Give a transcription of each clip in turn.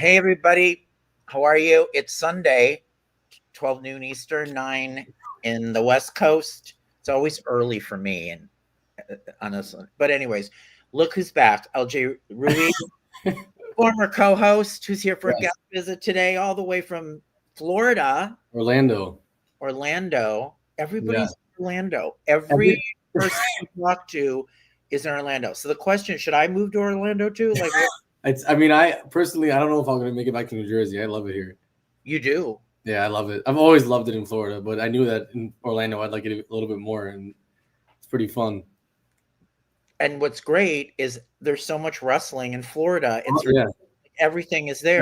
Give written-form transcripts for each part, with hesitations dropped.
Hey, everybody. How are you? It's Sunday, 12 noon Eastern, 9 in the West Coast. It's always early for me, and honestly. But anyways, look who's back. LJ Ruiz, former co-host, who's here for a guest visit today, all the way from Florida. Orlando. Everybody's in Orlando. Every person you talk to is in Orlando. So the question, should I move to Orlando too? Like, I personally, I don't know if I'm going to make it back to New Jersey. I love it here. You do? Yeah, I love it. I've always loved it in Florida, but I knew that in Orlando I'd like it a little bit more, and it's pretty fun. And what's great is there's so much wrestling in Florida. Everything is there.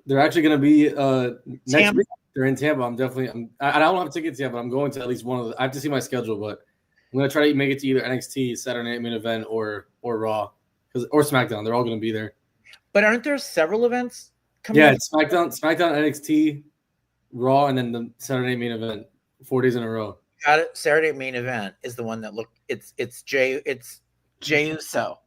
They're actually going to be next week. They're in Tampa. I don't have tickets yet, but I'm going to at least one of the. I have to see my schedule, but I'm going to try to make it to either NXT, Saturday Night Main Event, or Raw, or SmackDown. They're all going to be there. But aren't there several events coming? Yeah, it's SmackDown, NXT, Raw, and then the Saturday Main Event, 4 days in a row. Got it. Saturday Main Event is the one that looked. It's Jey Uso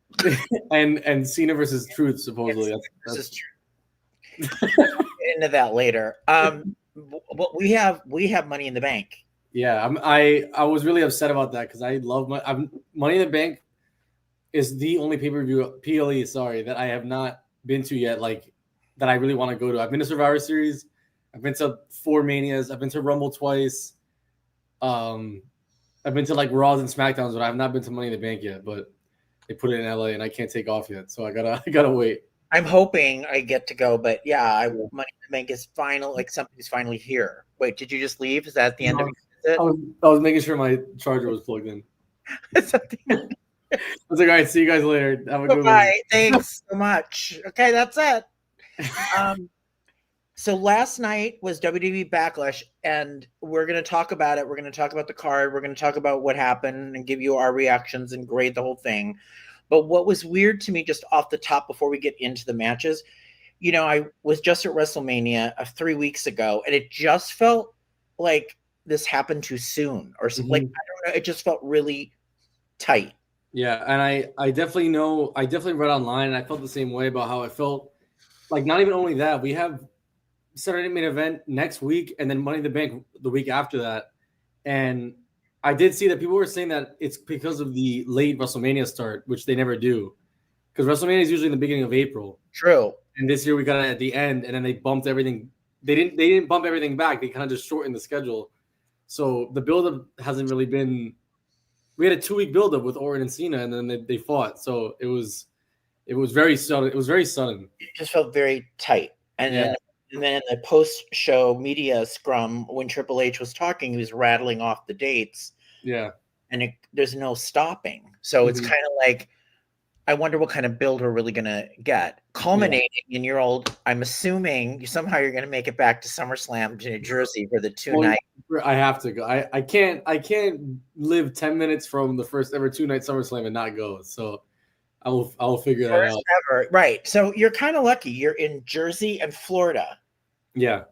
and Cena versus Truth, supposedly. That's Truth. We'll get into that later. But we have Money in the Bank. Yeah, I was really upset about that because I love Money in the Bank is the only pay-per-view PLE that I have not been to yet, like that I really want to go to. I've been to Survivor Series, I've been to 4 Manias, I've been to Rumble twice, I've been to like Raws and SmackDowns, but I've not been to Money in the Bank yet. But they put it in LA and I can't take off yet, so I gotta wait. I'm hoping I get to go, but yeah, Money in the Bank is final. Like something's finally here. Wait, did you just leave? Is that at the end of it? I was making sure my charger was plugged in. I was like, all right, see you guys later. Have a good one. Thanks so much. Okay, that's it. So last night was WWE Backlash, and we're going to talk about it. We're going to talk about the card. We're going to talk about what happened and give you our reactions and grade the whole thing. But what was weird to me just off the top before we get into the matches, I was just at WrestleMania 3 weeks ago, and it just felt like this happened too soon or something. Like, I don't know. It just felt really tight. Yeah, and I definitely read online, and I felt the same way about how it felt. Like, not even only that, we have Saturday Main Event next week, and then Money in the Bank the week after that. And I did see that people were saying that it's because of the late WrestleMania start, which they never do, because WrestleMania is usually in the beginning of April. True. And this year we got it at the end, and then they bumped everything. They didn't bump everything back. They kind of just shortened the schedule. So the build-up hasn't really been. We had a 2-week build-up with Orton and Cena, and then they fought. So it was very sudden. It was very sudden. It just felt very tight. And then in the post-show media scrum, when Triple H was talking, he was rattling off the dates. Yeah. And there's no stopping. So it's kind of like, I wonder what kind of build we're really going to get. Culminating in your old, I'm assuming somehow you're going to make it back to SummerSlam to New Jersey for the 2-night. I have to go. I can't live 10 minutes from the first ever 2-night SummerSlam and not go. So I will figure that out. Ever. Right. So you're kind of lucky. You're in Jersey and Florida. Yeah.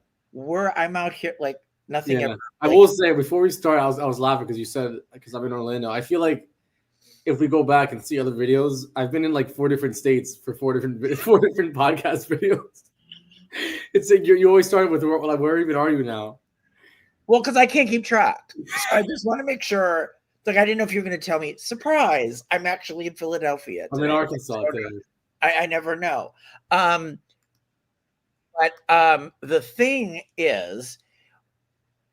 I'm out here like nothing ever. I will say before we start, I was laughing because you said, because I'm in Orlando. I feel like if we go back and see other videos, I've been in like 4 different states for 4 different podcast videos. It's like you always start with like, where even are you now? Well, because I can't keep track. So I just want to make sure. Like, I didn't know if you were going to tell me, surprise, I'm actually in Philadelphia today. I'm in Arkansas today. I never know. But the thing is,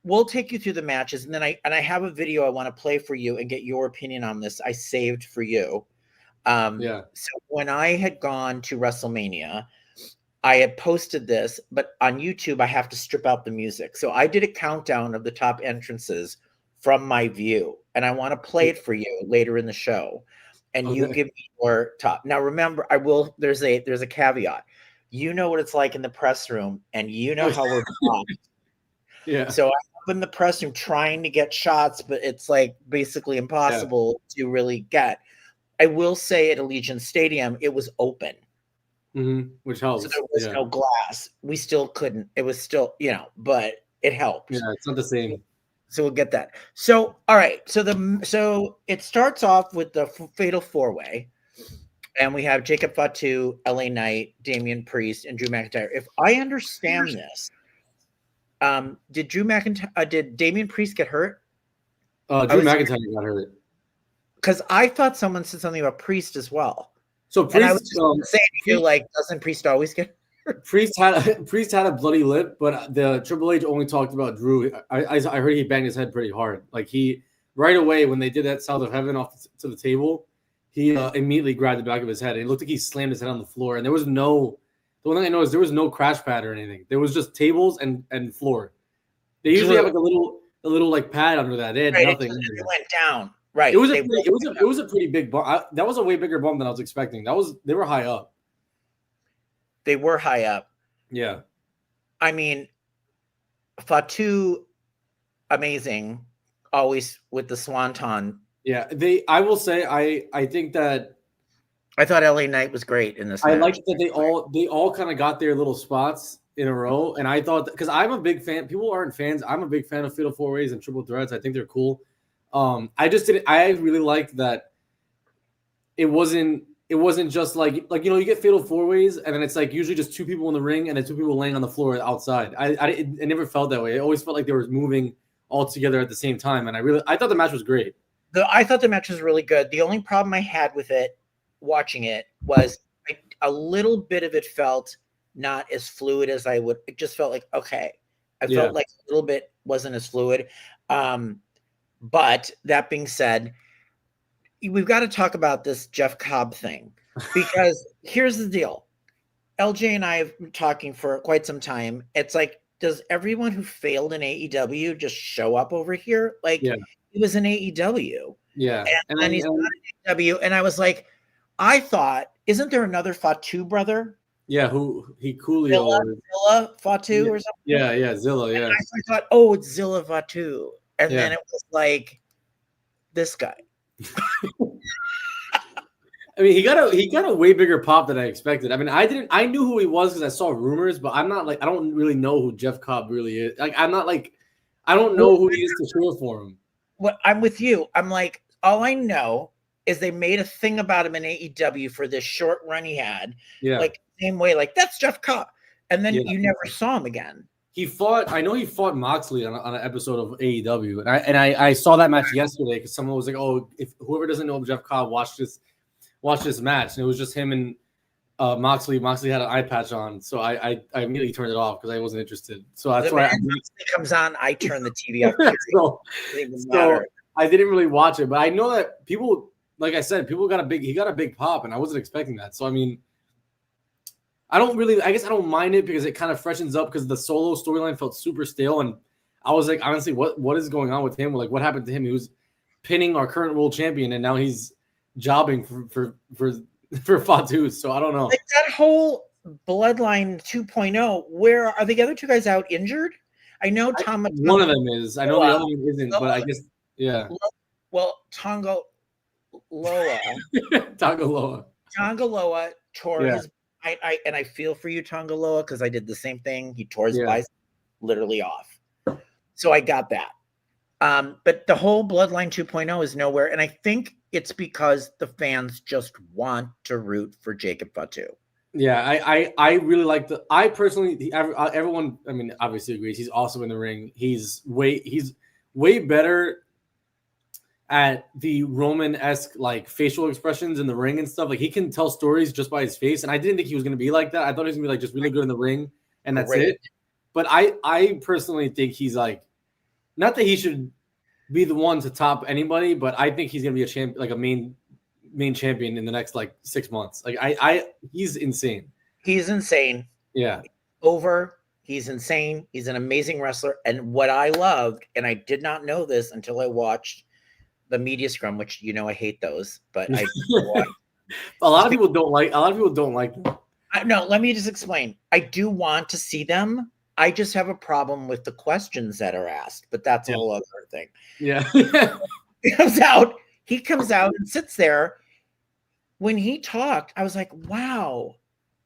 we'll take you through the matches, and then I have a video I want to play for you and get your opinion on this. I saved for you. So when I had gone to WrestleMania, I had posted this, but on YouTube I have to strip out the music. So I did a countdown of the top entrances from my view, and I want to play it for you later in the show. And you give me your top. Now remember, there's a caveat. You know what it's like in the press room, and you know how we're blocked. Yeah. So I'm up in the press room trying to get shots, but it's like basically impossible to really get. I will say at Allegiant Stadium, it was open. Which helps. So there was no glass. We still couldn't. It was still, but it helped. Yeah, it's not the same. So we'll get that. So all right. So it starts off with the fatal 4-way. And we have Jacob Fatu, LA Knight, Damian Priest, and Drew McIntyre. If I understand this, did Damian Priest get hurt? Drew McIntyre got hurt. Because I thought someone said something about Priest as well. So Priest, I was just saying to you, like, doesn't Priest always get hurt? Priest had a bloody lip, but the Triple H only talked about Drew. I heard he banged his head pretty hard. Like he right away when they did that South of Heaven off to the table, he immediately grabbed the back of his head. And it looked like he slammed his head on the floor. And there was no. The one thing I know is there was no crash pad or anything. There was just tables and floor. They usually have like a little like pad under that. They had nothing. It went down. Right. It was a pretty big bump. That was a way bigger bump than I was expecting. They were high up. They were high up. Yeah. I mean, Fatu, amazing, always with the swanton. Yeah, I will say I think that I thought LA Knight was great in this match. I liked that they all kind of got their little spots in a row, and I thought because I'm a big fan. People aren't fans. I'm a big fan of Fatal 4-Ways and Triple Threats. I think they're cool. I really liked that it wasn't just like you get Fatal 4-Ways and then it's like usually just two people in the ring and then two people laying on the floor outside. It never felt that way. It always felt like they were moving all together at the same time, and I thought the match was great. I thought the match was really good. The only problem I had with it, watching it, was a little bit of it felt not as fluid as I would. It just felt like okay. I felt like a little bit wasn't as fluid. But that being said, we've got to talk about this Jeff Cobb thing because here's the deal. LJ and I have been talking for quite some time. It's like, does everyone who failed in AEW just show up over here? Like, he was in AEW. Yeah. And then he's not in AEW. And I was like, I thought, isn't there another Fatu brother? Yeah, Coolio. Zilla Fatu or something? Yeah, Zilla, yeah. And I thought, oh, it's Zilla Fatu. And then it was like this guy. I mean, he got a way bigger pop than I expected. I mean, I knew who he was because I saw rumors, but I'm not like I don't really know who Jeff Cobb really is. Like I'm not like I don't know who he is to cheer for him. What I'm with you. I'm like, all I know is they made a thing about him in AEW for this short run he had. Yeah. Like same way, like that's Jeff Cobb. And then you never saw him again. I know he fought Moxley on an episode of AEW, and I saw that match yesterday because someone was like, "Oh, if whoever doesn't know Jeff Cobb, watch this match," and it was just him and Moxley. Moxley had an eye patch on, so I immediately turned it off because I wasn't interested. So that's why Moxley comes on, I turn the TV off. so I didn't really watch it, but I know that people, like I said, he got a big pop, and I wasn't expecting that. So I mean. I guess I don't mind it because it kind of freshens up because the solo storyline felt super stale. And I was like, honestly, what is going on with him? Like, what happened to him? He was pinning our current world champion and now he's jobbing for Fatu. So I don't know. Like that whole Bloodline 2.0, where are the other two guys out injured? I know one of them is. I know the other one isn't, but I guess, yeah. Well, Tonga Loa tore his. I feel for you, Tonga Loa, because I did the same thing. He tore his bicep literally off. So I got that. But the whole Bloodline 2.0 is nowhere. And I think it's because the fans just want to root for Jacob Fatu. Yeah, I really like everyone, I mean, obviously agrees. He's awesome in the ring. He's way better at the Roman-esque like facial expressions in the ring and stuff. Like he can tell stories just by his face. And I didn't think he was going to be like that. I thought he was going to be like just really good in the ring and that's it. But I personally think he's like, not that he should be the one to top anybody, but I think he's going to be a champ, like a main champion in the next like 6 months. Like he's insane. He's insane. Yeah. He's insane. He's an amazing wrestler. And what I loved, and I did not know this until I watched the media scrum, which I hate those, but I a lot of people don't like them. No, let me just explain. I do want to see them. I just have a problem with the questions that are asked, but that's a whole other thing. Yeah. He comes out and sits there. When he talked, I was like, wow,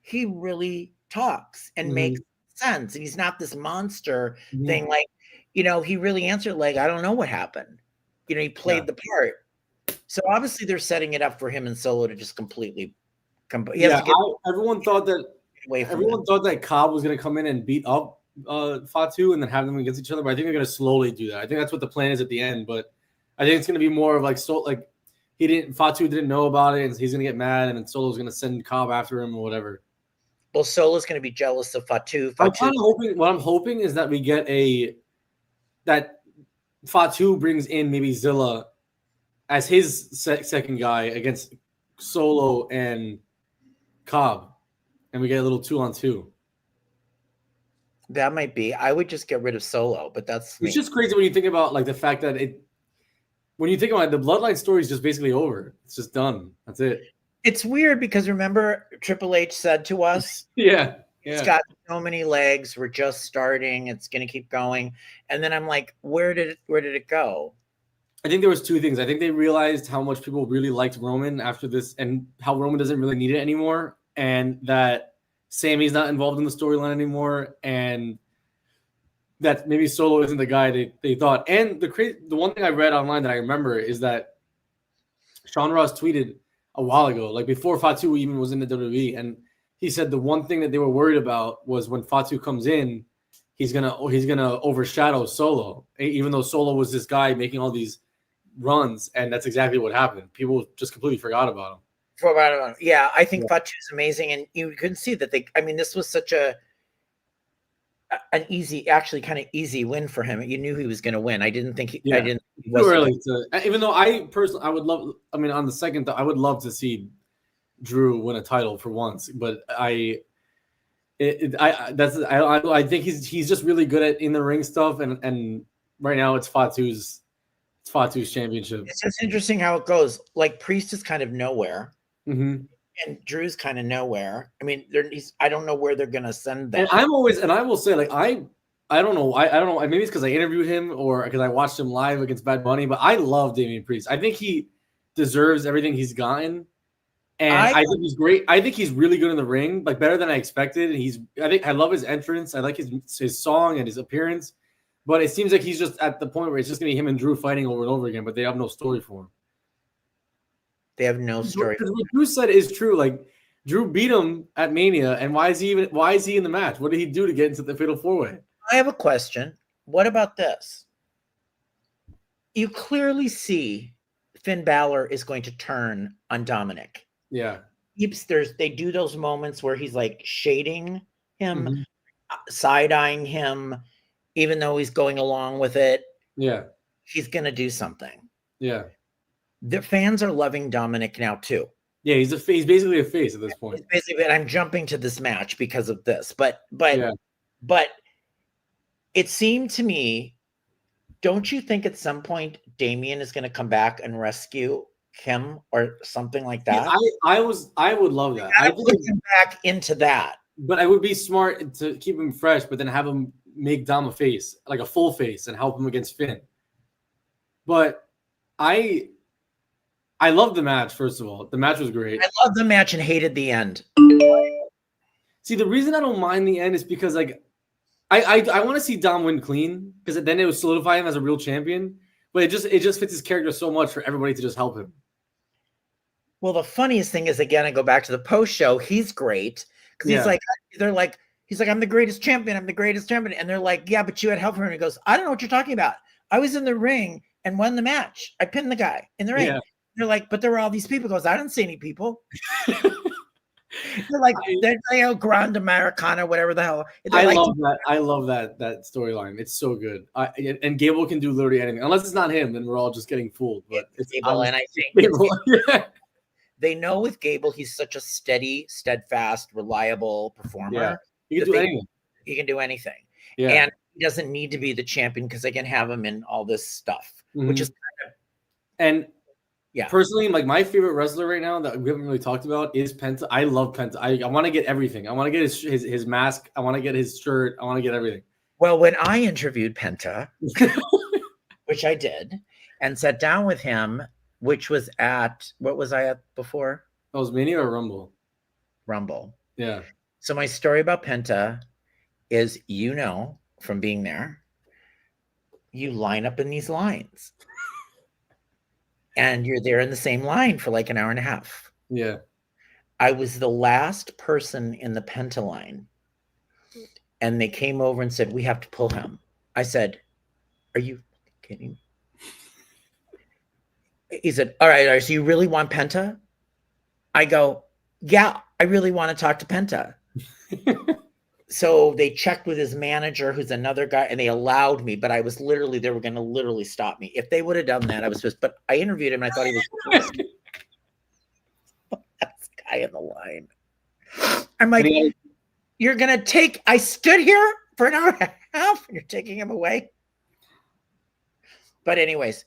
he really talks and makes sense. And he's not this monster thing. Like, he really answered like, I don't know what happened. He played the part. So obviously they're setting it up for him and Solo to just completely Everyone thought that Cobb was going to come in and beat up Fatu and then have them against each other, but I think they're going to slowly do that. I think that's what the plan is at the end, but I think it's going to be more of Fatu didn't know about it, and he's going to get mad, and then Solo's going to send Cobb after him or whatever. Well, Solo's going to be jealous of Fatu. What I'm hoping is that we get that Fatu brings in maybe Zilla as his second guy against Solo and Cobb, and we get a little 2-on-2. That might be. I would just get rid of Solo, but it's just crazy when you think about the fact that when you think about it, the Bloodline story is just basically over. It's just done. That's it. It's weird because remember Triple H said to us, it's got so many legs. We're just starting. It's going to keep going. And then I'm like, where did it go? I think there was two things. I think they realized how much people really liked Roman after this and how Roman doesn't really need it anymore. And that Sammy's not involved in the storyline anymore. And that maybe Solo isn't the guy they thought. And the one thing I read online that I remember is that Sean Ross tweeted a while ago, before Fatu even was in the WWE, and he said the one thing that they were worried about was when Fatu comes in, he's gonna overshadow Solo, even though Solo was this guy making all these runs, and that's exactly what happened. People just completely forgot about him. Yeah, I think Fatu's amazing, and you can see that this was such an easy, actually kind of easy win for him. You knew he was going to win. I didn't think he even though I personally, I would love, on the second, I would love to see Drew win a title for once, but I think he's just really good at in the ring stuff. And right now it's Fatu's championship. It's just interesting how it goes. Priest is kind of nowhere. Mm-hmm. And Drew's kind of nowhere. I don't know where they're gonna send them. And I will say, I don't know. I don't know. Maybe it's because I interviewed him or because I watched him live against Bad Bunny. But I love Damian Priest. I think he deserves everything he's gotten, and I think he's great. I think he's really good in the ring, better than I expected. I love his entrance. I like his song and his appearance. But it seems like he's just at the point where it's just gonna be him and Drew fighting over and over again. But they have no story for him. They have no story. What Drew said is true. Drew beat him at Mania, and why is he in the match? What did he do to get into the Fatal 4-Way? I have a question. What about this? You clearly see Finn Balor is going to turn on Dominic. Yeah. They do those moments where he's shading him, side-eyeing him, even though he's going along with it. Yeah. He's going to do something. Yeah. The fans are loving Dominic now too. Yeah, he's basically a face at this point. And I'm jumping to this match because of this, but it seemed to me, don't you think at some point Damian is going to come back and rescue him or something like that? Yeah, I would love that. I would put him back into that. But I would be smart to keep him fresh, but then have him make Dom a face, a full face, and help him against Finn. But I love the match, first of all. The match was great. I love the match and hated the end. See, the reason I don't mind the end is because, I want to see Dom win clean, because then it would solidify him as a real champion. But it just fits his character so much for everybody to just help him. Well, the funniest thing is, again, I go back to the post-show. He's great. Because he's like, I'm the greatest champion. I'm the greatest champion. And they're like, yeah, but you had help from him. And he goes, I don't know what you're talking about. I was in the ring and won the match. I pinned the guy in the ring. Yeah. They're like, but there were all these people. He goes, I didn't see any people. They're like, they're Grand Americana, whatever the hell. I love that storyline. It's so good. And Gable can do literally anything. Unless it's not him, then we're all just getting fooled. But it's Gable, and I think they know with Gable, he's such a steady, steadfast, reliable performer. Yeah. He can do anything. He can do anything. Yeah. And he doesn't need to be the champion because they can have him in all this stuff, which is kind of. And personally, my favorite wrestler right now that we haven't really talked about is Penta. I love Penta. I want to get everything. I want to get his mask. I want to get his shirt. I want to get everything. Well, when I interviewed Penta, which I did, and sat down with him, which was what was I at before? That was Mania or Rumble? Rumble. Yeah. So my story about Penta is, from being there, you line up in these lines. And you're there in the same line for an hour and a half. Yeah. I was the last person in the Penta line, and they came over and said, we have to pull him. I said, are you kidding me? He said, all right, so you really want Penta? I go, yeah, I really want to talk to Penta. So they checked with his manager, who's another guy, and they allowed me, but I was literally, they were going to literally stop me. If they would have done that, I was just, but I interviewed him and I thought he was the best guy in the line. I'm like, you're going to take, I stood here for an hour and a half and you're taking him away. But anyways,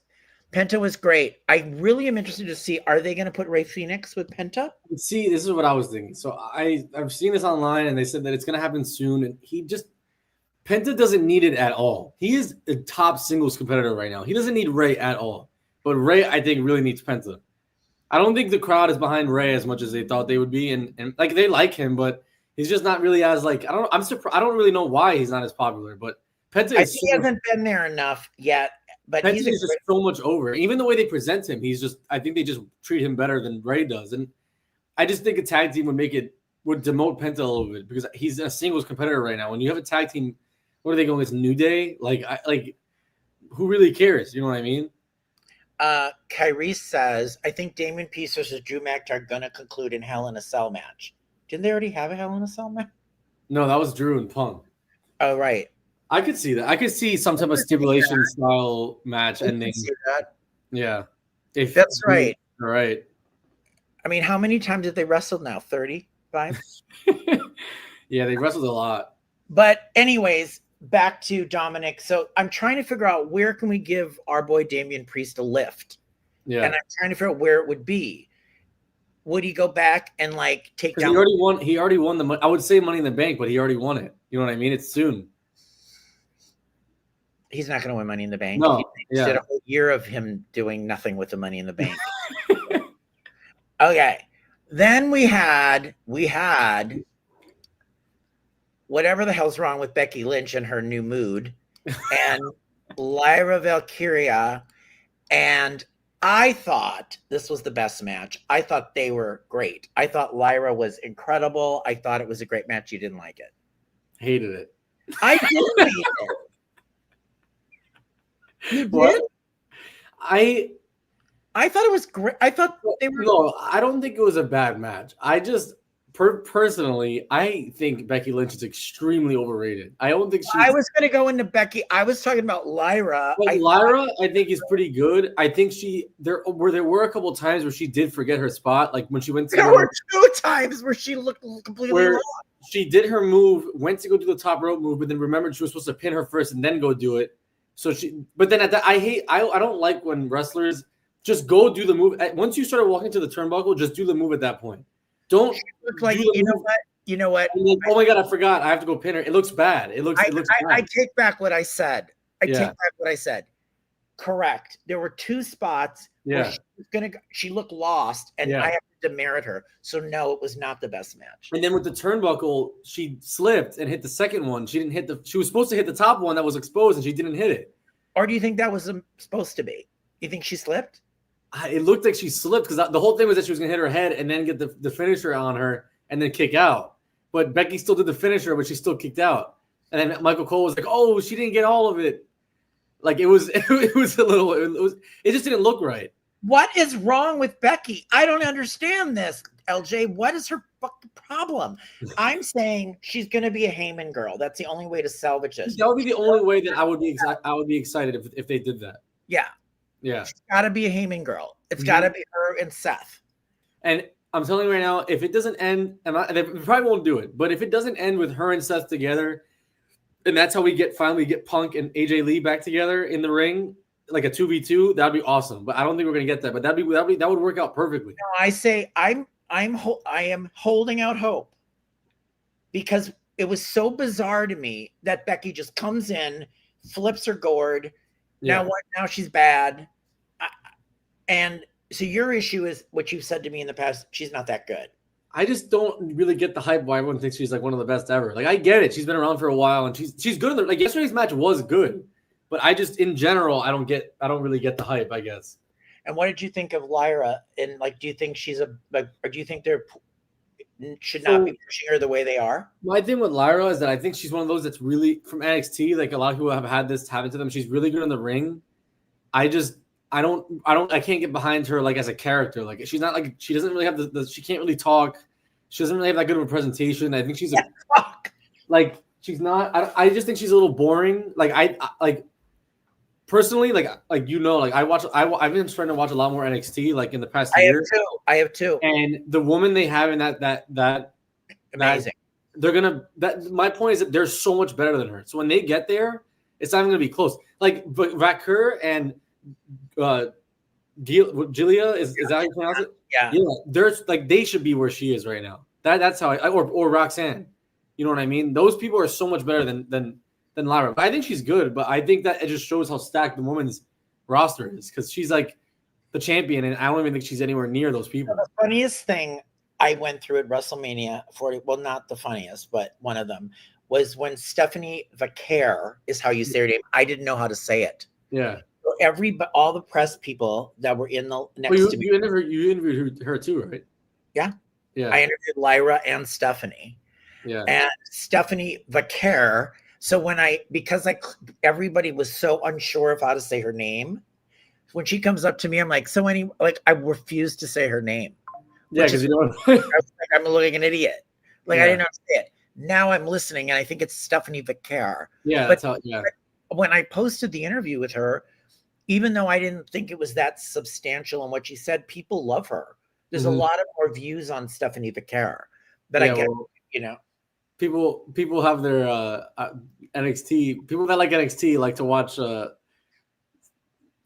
Penta was great. I really am interested to see, are they going to put Rey Fenix with Penta? See, this is what I was thinking. So I've seen this online, and they said that it's going to happen soon. And Penta doesn't need it at all. He is a top singles competitor right now. He doesn't need Rey at all. But Rey, I think, really needs Penta. I don't think the crowd is behind Rey as much as they thought they would be. And like, they like him, but he's just not really as like, I'm surprised. I don't really know why he's not as popular, but Penta he hasn't been there enough yet. But Penta is just so much over. Even the way they present him, I think they just treat him better than Rey does. And I just think a tag team would demote Penta a little bit because he's a singles competitor right now. When you have a tag team, what are they going against? New Day? Like who really cares? You know what I mean? Kyrie says, I think Damian Priest versus Drew McIntyre are going to conclude in Hell in a Cell match. Didn't they already have a Hell in a Cell match? No, that was Drew and Punk. Oh, right. I could see that. I could see some type of stipulation style match ending. See that? Yeah. That's right. All right. I mean, how many times did they wrestle now? 35? Yeah, they wrestled a lot. But anyways, back to Dominic. So I'm trying to figure out, where can we give our boy Damian Priest a lift? Yeah. And I'm trying to figure out where it would be. Would he go back and like take down? He already won the. I would say Money in the Bank, but he already won it. You know what I mean? It's soon. He's not going to win Money in the Bank. No, he did a whole year of him doing nothing with the Money in the Bank. Okay. Then we had whatever the hell's wrong with Becky Lynch and her new mood, and Lyra Valkyria. And I thought this was the best match. I thought they were great. I thought Lyra was incredible. I thought it was a great match. You didn't like it. Hated it. I did hate it. You did? I thought it was great. I thought they were. No, I don't think it was a bad match. I just personally, I think Becky Lynch is extremely overrated. I don't think I was going to go into Becky. I was talking about Lyra. Lyra, I think is pretty good. I think there were a couple times where she did forget her spot, like when she went to. There were 2 times where she looked completely wrong. She did her move, went to go do the top rope move, but then remembered she was supposed to pin her first and then go do it. So but then I don't like when wrestlers just go do the move. Once you started walking to the turnbuckle, just do the move at that point. Don't look like, you know what? Like, oh my God, I forgot. I have to go pin her. It looks bad. It looks bad. I take back what I said. Take back what I said. Correct. There were 2 spots where she looked lost, and I have to demerit her. So no, it was not the best match. And then with the turnbuckle, she slipped and hit the second one. She didn't hit she was supposed to hit the top one that was exposed, and she didn't hit it. Or do you think that was supposed to be? You think she slipped? It looked like she slipped because the whole thing was that she was going to hit her head and then get the finisher on her and then kick out. But Becky still did the finisher, but she still kicked out. And then Michael Cole was like, "Oh, she didn't get all of it." Like it was a little. It just didn't look right. What is wrong with Becky? I don't understand this, LJ. What is her fucking problem? I'm saying she's going to be a Heyman girl. That's the only way to salvage this. That would be the only way that I would be excited if they did that. Yeah. Yeah. She's got to be a Heyman girl. It's got to be her and Seth. And I'm telling you right now, if it doesn't end, and they probably won't do it, but if it doesn't end with her and Seth together, and that's how we finally get Punk and AJ Lee back together in the ring, like a 2v2, that'd be awesome. But I don't think we're gonna get that. But that would work out perfectly. No, I say I am holding out hope, because it was so bizarre to me that Becky just comes in, flips her gourd. Yeah. Now what? Now she's bad. And so your issue is what you've said to me in the past. She's not that good. I just don't really get the hype why everyone thinks she's like one of the best ever. Like I get it. She's been around for a while and she's good. Like yesterday's match was good, but I just in general I don't really get the hype, I guess. And what did you think of Lyra? And like, do you think she's or do you think they're should not be pushing her the way they are? My thing with Lyra is that I think she's one of those that's really from NXT. Like a lot of people have had this happen to them. She's really good in the ring. I can't get behind her like as a character. Like she's not like she doesn't really have she can't really talk. She doesn't really have that good of a presentation. I think she's like she's not. I just think she's a little boring. Like I personally like I've been trying to watch a lot more NXT like in the past year. I have too. And the woman they have in that amazing. My point is that they're so much better than her. So when they get there, it's not even gonna be close. Like Valkyria and Gilia is that how you pronounce it? Yeah. There's like they should be where she is right now. That's how or Roxanne. You know what I mean? Those people are so much better than Lyra. But I think she's good, but I think that it just shows how stacked the woman's roster is because she's like the champion, and I don't even think she's anywhere near those people. The funniest thing I went through at WrestleMania 40, well, not the funniest, but one of them was when Stephanie Valkyria is how you say her name. I didn't know how to say it. Yeah. So all the press people that were in the next to me. You interviewed her too, right? Yeah. Yeah. I interviewed Lyra and Stephanie. Yeah. And Stephanie Valkyria. So because everybody was so unsure of how to say her name, when she comes up to me, I'm like, I refuse to say her name. Yeah, because you know I'm looking an idiot. I didn't know how to say it. Now I'm listening, and I think it's Stephanie Valkyria. Yeah, but when I posted the interview with her, even though I didn't think it was that substantial in what she said, people love her. There's a lot of more views on Stephanie Valkyria. But I get, people have their NXT. People that like NXT like to watch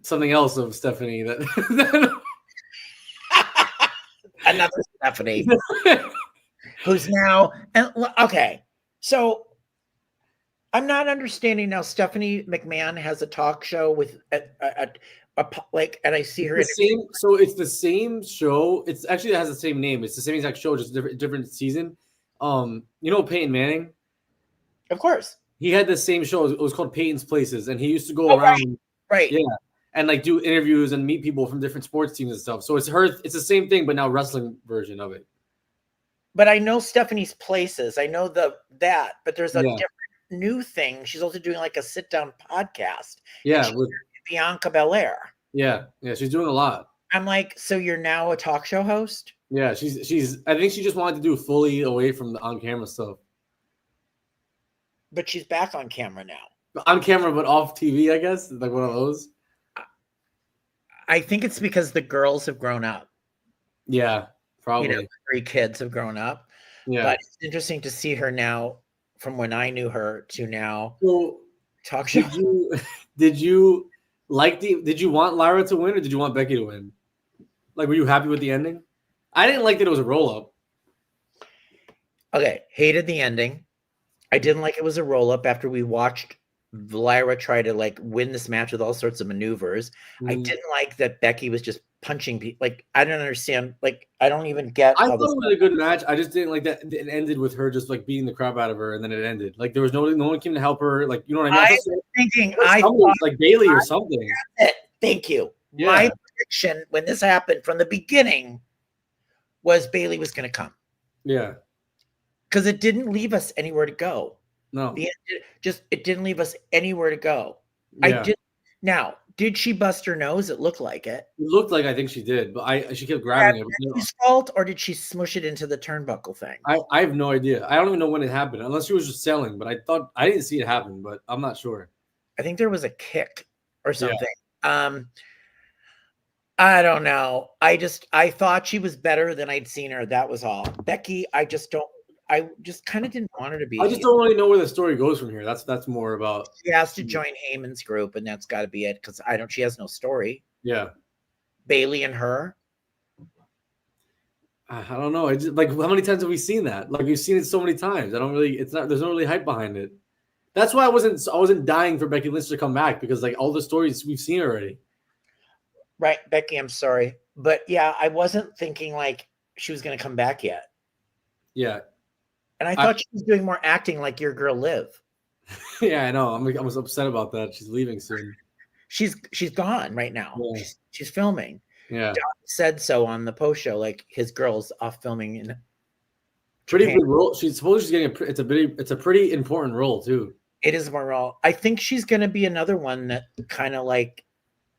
something else of Stephanie that another Stephanie who's now okay. So I'm not understanding now. Stephanie McMahon has a talk show with and I see her. So it's the same show. It's actually it has the same name. It's the same exact show, just different season. Peyton Manning. Of course, he had the same show. It was called Peyton's Places, and he used to go around, right? Yeah, and like do interviews and meet people from different sports teams and stuff. So it's the same thing, but now wrestling version of it. But I know Stephanie's Places. I know but there's a different new thing. She's also doing like a sit down podcast. Yeah, with Bianca Belair. Yeah, she's doing a lot. I'm like, so you're now a talk show host? Yeah, she's. I think she just wanted to do fully away from the on camera stuff. But she's back on camera now. On camera, but off TV, I guess, like one of those. I think it's because the girls have grown up. Yeah, probably. 3 kids have grown up. Yeah, but it's interesting to see her now from when I knew her to now. So, talk show. Did you want Lyra to win or did you want Becky to win? Like, were you happy with the ending? I didn't like that it was a roll-up. Okay, hated the ending. I didn't like it was a roll-up after we watched Lyra try to win this match with all sorts of maneuvers. I didn't like that Becky was just punching people. I don't understand. I don't even get. I thought it was a good match. I just didn't like that it ended with her just beating the crap out of her, and then it ended. There was no one came to help her. You know what I mean? I thought like Bailey or something. Thank you. Yeah. My prediction when this happened from the beginning was Bailey was going to come. Yeah. Because it didn't leave us anywhere to go. No. It didn't leave us anywhere to go. Yeah. Now, did she bust her nose? It looked like it. It looked like I think she did, but she kept grabbing it. Becky's fault, or did she smush it into the turnbuckle thing? I have no idea. I don't even know when it happened, unless she was just selling. But I didn't see it happen, but I'm not sure. I think there was a kick or something. Yeah. I don't know. I thought she was better than I'd seen her. That was all. Becky, I just kind of didn't want her to be. I just don't really know where the story goes from here. That's more about. She has to join Heyman's group, and that's got to be it. Because she has no story. Yeah. Bailey and her. I don't know. How many times have we seen that? We've seen it so many times. There's no really hype behind it. That's why I wasn't dying for Becky Lynch to come back because all the stories we've seen already. Right, Becky, I'm sorry. But yeah, I wasn't thinking she was going to come back yet. Yeah. And I thought she was doing more acting like your girl Liv. Yeah, I know. I was upset about that. She's leaving soon. She's gone right now. Yeah. She's filming. Yeah. Dom said so on the post show, his girl's off filming. Pretty big role. She's getting it's a pretty important role too. It is more role. I think she's going to be another one that kind of like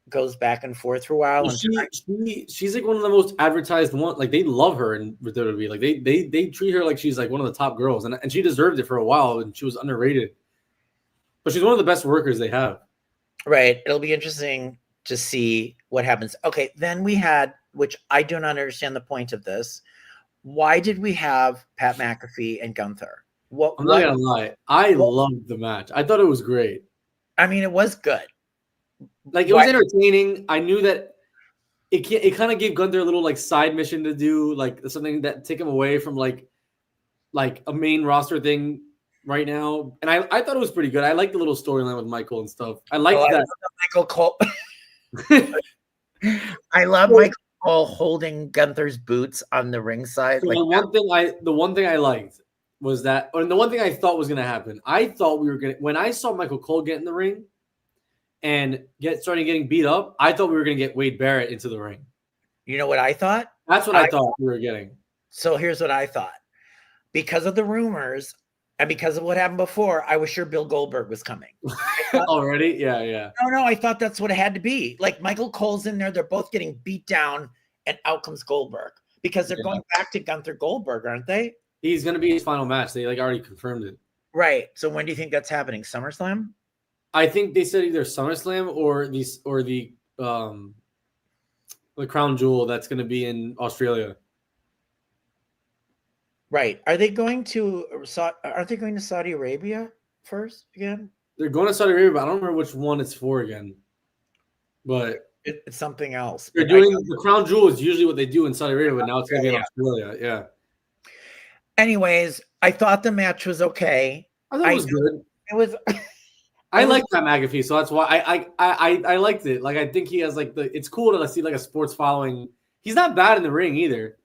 goes back and forth for a while. Well, she's like one of the most advertised ones. Like they love her in WWE. Like they treat her like she's like one of the top girls, and she deserved it for a while, and she was underrated. But she's one of the best workers they have. Right. It'll be interesting to see what happens. Okay, then we had, which I do not understand the point of this. Why did we have Pat McAfee and Gunther? I'm not gonna lie. I loved the match. I thought it was great. I mean, it was good. Like it was entertaining. I knew that it kind of gave Gunther a little like side mission to do, like something that take him away from like a main roster thing right now. And I thought it was pretty good. I liked the little storyline with Michael and stuff. I liked that. Michael Cole. I love Michael Cole holding Gunther's boots on the ringside. So the one thing I liked was that, and the one thing I thought was going to happen, I thought when I saw Michael Cole get in the ring and started getting beat up, I thought we were going to get Wade Barrett into the ring. You know what I thought? That's what I thought we were getting. So here's what I thought. Because of the rumors and because of what happened before, I was sure Bill Goldberg was coming. Already? Yeah. No, I thought that's what it had to be. Like Michael Cole's in there. They're both getting beat down and out comes Goldberg because they're going back to Gunther Goldberg, aren't they? He's going to be his final match. They already confirmed it. Right. So when do you think that's happening? SummerSlam? I think they said either SummerSlam or the Crown Jewel that's going to be in Australia. Right. Are they going to Saudi Arabia first again? They're going to Saudi Arabia, but I don't remember which one it's for again. But it's something else. They're doing the Crown Jewel is usually what they do in Saudi Arabia, but now it's going to be in Australia. Yeah. Anyways, I thought the match was okay. I thought it was good. It was. I like Pat McAfee, so that's why I liked it. Like I think he has like it's cool to see like a sports following. He's not bad in the ring either.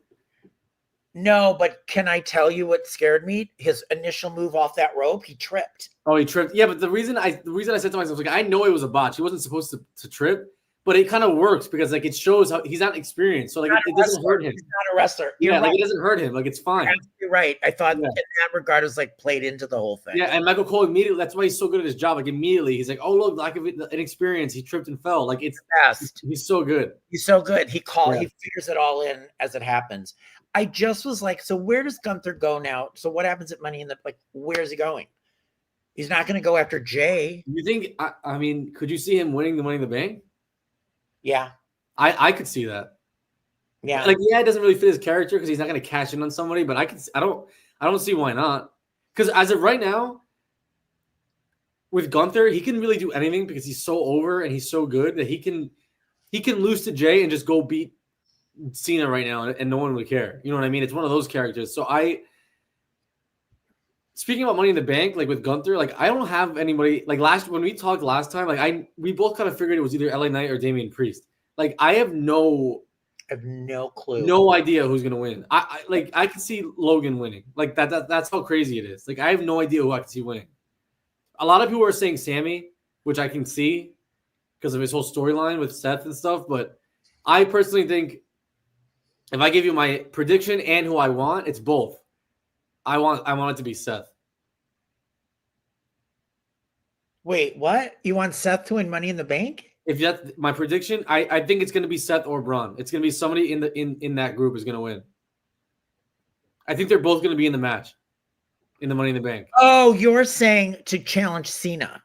No, but can I tell you what scared me? His initial move off that rope, he tripped. Oh, he tripped. Yeah, but the reason I said to myself, like, I know it was a botch. He wasn't supposed to trip, but it kind of works because like it shows how he's not experienced. So like it doesn't hurt him. He's not a wrestler. Like it doesn't hurt him. Like it's fine. You're right. I thought in that regard it was like played into the whole thing. Yeah, and Michael Cole immediately, that's why he's so good at his job. Like immediately he's like, oh look, lack of inexperience. He tripped and fell. Like it's best. He's so good. He's so good. He figures it all in as it happens. I just was like, so where does Gunther go now? So what happens at Money in the where's he going? He's not going to go after Jay. You think? I mean, could you see him winning the Money in the Bank? Yeah, I could see that. Yeah, like it doesn't really fit his character because he's not going to cash in on somebody. But I don't see why not. Because as of right now, with Gunther, he can really do anything because he's so over and he's so good that he can lose to Jay and just go beat Cena right now and no one would care. You know what I mean? It's one of those characters. So speaking about Money in the Bank, like with Gunther, like I don't have anybody like when we talked last time, like we both kind of figured it was either LA Knight or Damian Priest. Like I have no clue. No idea who's gonna win. I can see Logan winning. Like that's how crazy it is. Like I have no idea who I can see winning. A lot of people are saying Sammy, which I can see because of his whole storyline with Seth and stuff, but I personally think if I give you my prediction and who I want, it's both. I want it to be Seth. Wait, what? You want Seth to win Money in the Bank? If that's my prediction, I think it's going to be Seth or Braun. It's going to be somebody in that group is going to win. I think they're both going to be in the match, in the Money in the Bank. Oh, you're saying to challenge Cena?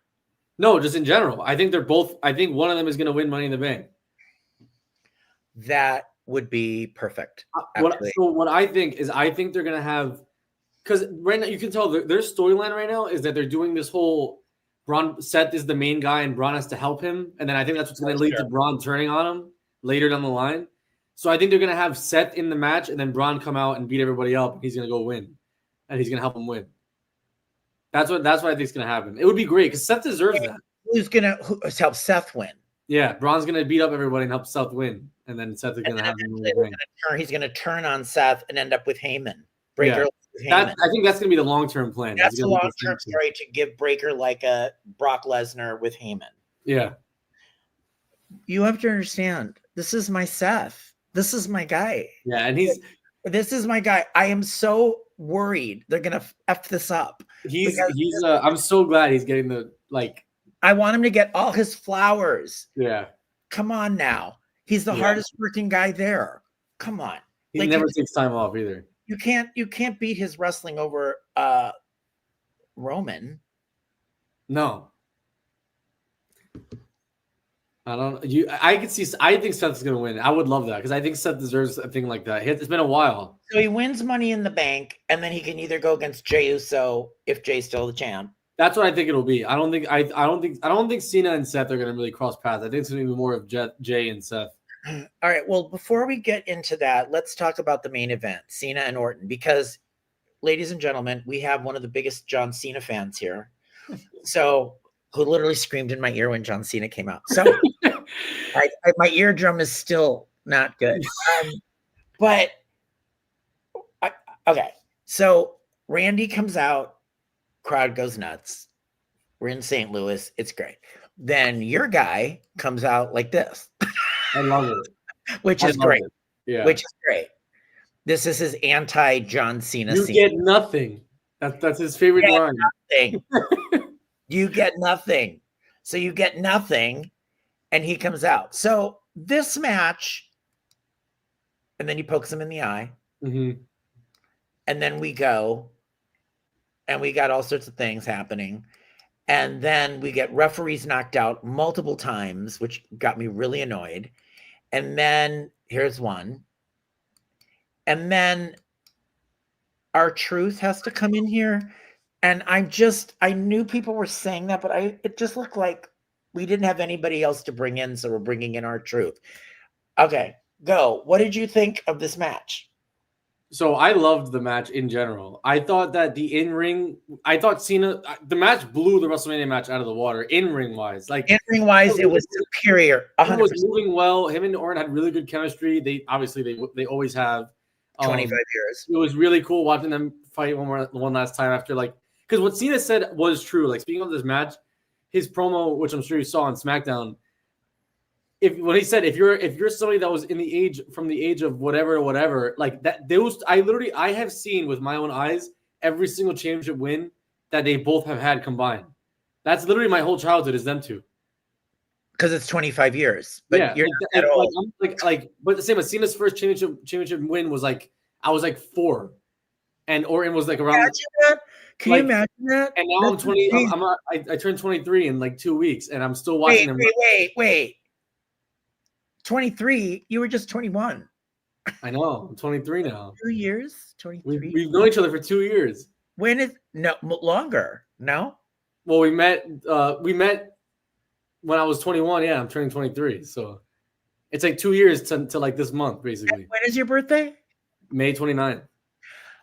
No, just in general. I think they're both. I think one of them is going to win Money in the Bank. That would be perfect. What I think is, I think they're going to have, because right now you can tell their storyline right now is that they're doing this whole Seth is the main guy and Braun has to help him, and then I think that's what's going to lead to Braun turning on him later down the line. So I think they're going to have Seth in the match and then Braun come out and beat everybody up. And he's going to go win, and he's going to help him win. That's what I think is going to happen. It would be great because Seth deserves that. Who's going to help Seth win? Yeah, Braun's going to beat up everybody and help Seth win, and then Seth is going to have him win. He's going to turn on Seth and end up with Heyman. Breaker. Yeah. I think that's going to be the long-term plan. That's the long-term story, to give Breaker like a Brock Lesnar with Heyman. Yeah. You have to understand, this is my Seth. This is my guy. Yeah, and this is my guy. I am so worried they're gonna F this up. I'm so glad he's getting I want him to get all his flowers. Yeah. Come on now. He's the hardest working guy there. Come on. He never takes time off either. You can't beat his wrestling over Roman. No. I think Seth's gonna win. I would love that because I think Seth deserves a thing like that. It's been a while. So he wins Money in the Bank, and then he can either go against Jey Uso if Jey's still the champ. That's what I think it'll be. I don't think Cena and Seth are gonna really cross paths. I think it's gonna be more of Jey and Seth. All right. Well, before we get into that, let's talk about the main event, Cena and Orton, because, ladies and gentlemen, we have one of the biggest John Cena fans here. So, who literally screamed in my ear when John Cena came out. So my eardrum is still not good. Okay. So Randy comes out, crowd goes nuts. We're in St. Louis. It's great. Then your guy comes out like this. I love it. Which is great. Yeah. Which is great. This is his anti-John Cena. You get nothing. That's his favorite line. Nothing. You get nothing. So you get nothing, and he comes out. So this match, and then he pokes him in the eye. Mm-hmm. And then we go, and we got all sorts of things happening. And then we get referees knocked out multiple times, which got me really annoyed. And then here's one. And then R-Truth has to come in here. And I knew people were saying that, but it just looked like we didn't have anybody else to bring in, so we're bringing in R-Truth. Okay, go. What did you think of this match? So I loved the match in general. I thought that Cena, the match blew the WrestleMania match out of the water, in-ring wise. In-ring wise, it was superior. 100%. It was moving well. Him and Orton had really good chemistry. They always have. 25 years. It was really cool watching them fight one last time after because what Cena said was true. Speaking of this match, his promo, which I'm sure you saw on SmackDown, when he said if you're somebody that was from the age of whatever, I have seen with my own eyes every single championship win that they both have had combined. That's literally my whole childhood is them two. Because it's 25 years. But yeah, you're not at all. But the same as Cena's first championship win was I was 4, and Orton was around. Can you imagine that? And now I'm 20. I turned 23 in 2 weeks, and I'm still watching them. Wait. 23? You were just 21. I know. I'm 23 now. 2 years? 23? We've known each other for 2 years. Longer? No? Well, we met when I was 21. Yeah, I'm turning 23. So it's 2 years to this month, basically. And when is your birthday? May 29th.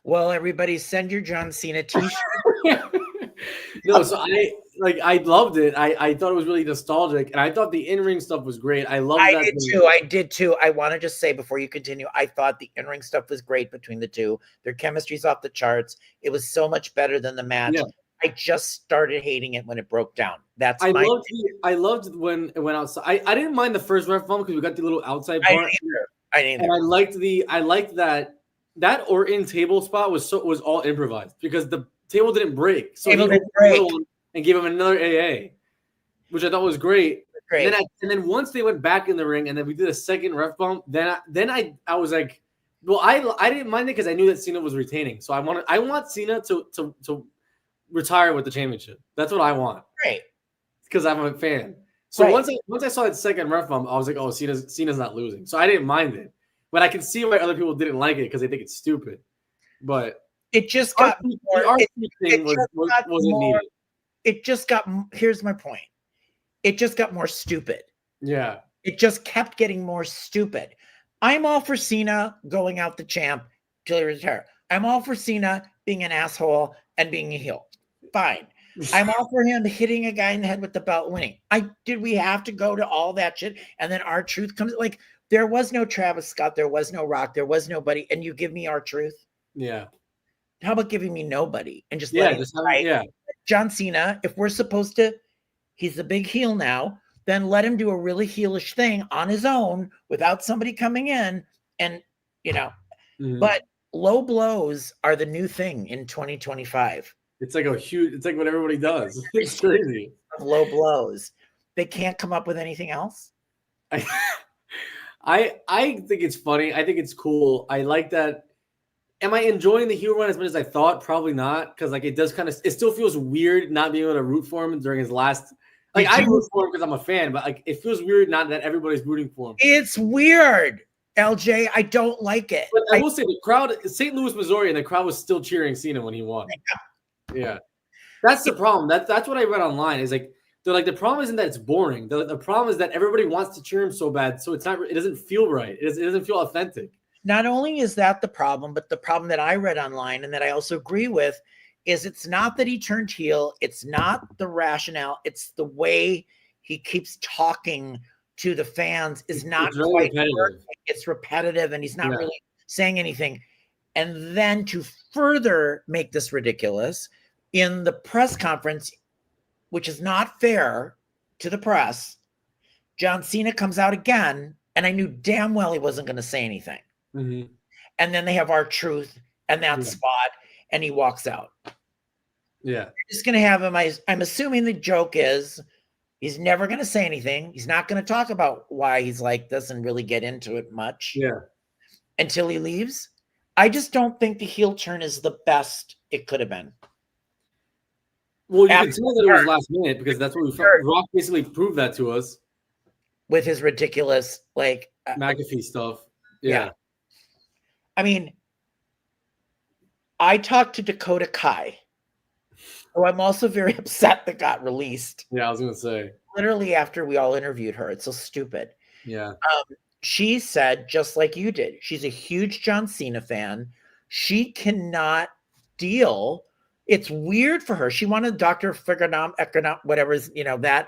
Well, everybody send your John Cena t-shirt. No, so I loved it. I thought it was really nostalgic, and I thought the in-ring stuff was great. I did too. I want to just say before you continue, I thought the in-ring stuff was great between the two. Their chemistry's off the charts. It was so much better than the match. Yeah. I just started hating it when it broke down. I loved when it went outside. I didn't mind the first ref bump because we got the little outside part. I didn't. And I liked that Orton table spot was all improvised because the table didn't break. So he didn't break. And gave him another AA, which I thought was great. And then once they went back in the ring and then we did a second ref bump, then I was like, well, I didn't mind it because I knew that Cena was retaining. So I want Cena to retire with the championship. That's what I want. Right. Because I'm a fan. So once I saw that second ref bump, I was like, oh, Cena's not losing. So I didn't mind it. But I can see why other people didn't like it because they think it's stupid. But it just got more. Here's my point. It just got more stupid. Yeah. It just kept getting more stupid. I'm all for Cena going out the champ till he retires. I'm all for Cena being an asshole and being a heel. Fine. I'm all for him hitting a guy in the head with the belt winning. Did we have to go to all that shit? And then R-Truth comes there was no Travis Scott, there was no Rock, there was nobody, and you give me R-Truth? Yeah. How about giving me nobody and just John Cena, if we're supposed to, he's the big heel now, then let him do a really heelish thing on his own without somebody coming in and, but low blows are the new thing in 2025. It's like what everybody does. It's crazy. Low blows. They can't come up with anything else. I think it's funny. I think it's cool. I like that. Am I enjoying the heel run as much as I thought? Probably not, because like it still feels weird not being able to root for him during his last. Like I root for him because I'm a fan, but like it feels weird not that everybody's rooting for him. It's weird, LJ. I don't like it. But I will say the crowd, St. Louis, Missouri, and the crowd was still cheering Cena when he won. Yeah, that's the problem. That's what I read online. Is like they're like the problem isn't that it's boring. The problem is that everybody wants to cheer him so bad, so it's not. It doesn't feel right. It doesn't feel authentic. Not only is that the problem, but the problem that I read online and that I also agree with is it's not that he turned heel. It's not the rationale. It's the way he keeps talking to the fans is not quite repetitive. It's repetitive and he's not really saying anything. And then to further make this ridiculous, in the press conference, which is not fair to the press, John Cena comes out again, and I knew damn well he wasn't going to say anything. Mm-hmm. And then they have R-Truth and that spot, and he walks out. Yeah. You're just going to have him. I'm assuming the joke is he's never going to say anything. He's not going to talk about why he's like this and really get into it much. Yeah. Until he leaves. I just don't think the heel turn is the best it could have been. Well, you can tell that it was last minute because that's what we felt. Rock basically proved that to us. With his ridiculous, like... McAfee stuff. Yeah. I mean, I talked to Dakota Kai, who I'm also very upset that got released. Yeah, I was going to say. Literally after we all interviewed her. It's so stupid. Yeah. She said, just like you did, she's a huge John Cena fan. She cannot deal. It's weird for her. She wanted Dr. Economic, whatever is, that.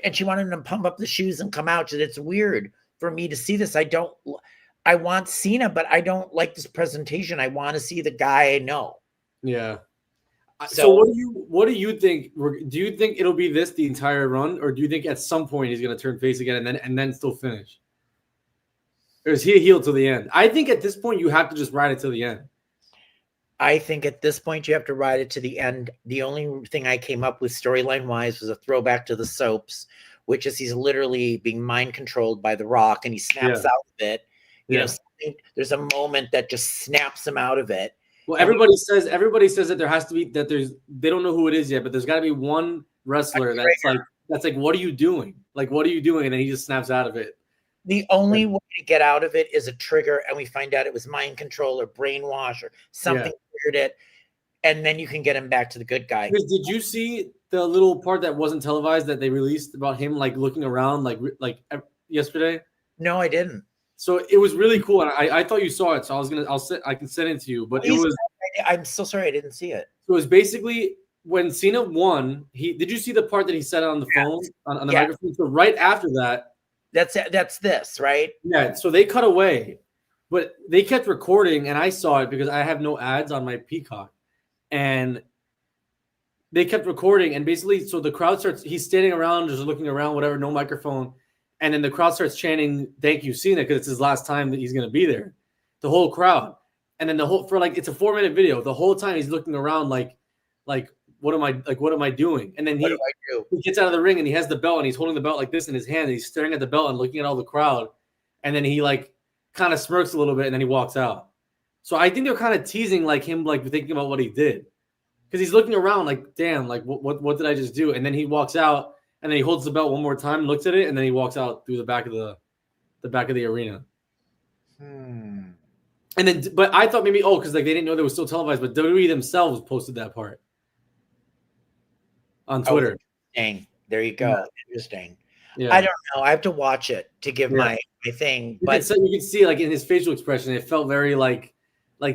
And she wanted him to pump up the shoes and come out. She said, it's weird for me to see this. I want Cena, but I don't like this presentation. I want to see the guy I know. Yeah. So what do you think? Do you think it'll be this the entire run, or do you think at some point he's going to turn face again and then still finish? Or is he a heel till the end? I think at this point you have to just ride it till the end. I think at this point you have to ride it to the end. The only thing I came up with storyline-wise was a throwback to the soaps, which is he's literally being mind controlled by The Rock, and he snaps out of it. There's a moment that just snaps him out of it. Well, everybody says that there has to be they don't know who it is yet, but there's got to be one wrestler that's like, what are you doing? Like, what are you doing? And then he just snaps out of it. The only way to get out of it is a trigger, and we find out it was mind control or brainwash or something triggered it, and then you can get him back to the good guy. Did you see the little part that wasn't televised that they released about him like looking around like yesterday? No, I didn't. So it was really cool, and I thought you saw it. So I can send it to you. But I'm so sorry I didn't see it. So it was basically when Cena won. Did you see the part that he said on the phone on the microphone? So right after that, that's this, right? Yeah. So they cut away, but they kept recording, and I saw it because I have no ads on my Peacock, and they kept recording, and basically, so the crowd starts. He's standing around, just looking around, whatever, no microphone. And then the crowd starts chanting, "Thank you, Cena," because it's his last time that he's going to be there. The whole crowd. And then it's a 4-minute video. The whole time he's looking around like, what am I doing? And then he gets out of the ring and he has the belt and he's holding the belt like this in his hand. And he's staring at the belt and looking at all the crowd. And then he like kind of smirks a little bit and then he walks out. So I think they're kind of teasing like him, like thinking about what he did. Because he's looking around like, damn, like what did I just do? And then he walks out. And then he holds the belt one more time, looks at it, and then he walks out through the back of the arena. And then, but I thought maybe because like they didn't know they were still televised, but WWE themselves posted that part on Twitter. Dang, there you go. Interesting. Yeah. I don't know. I have to watch it to give my thing. But you can see like in his facial expression, it felt very like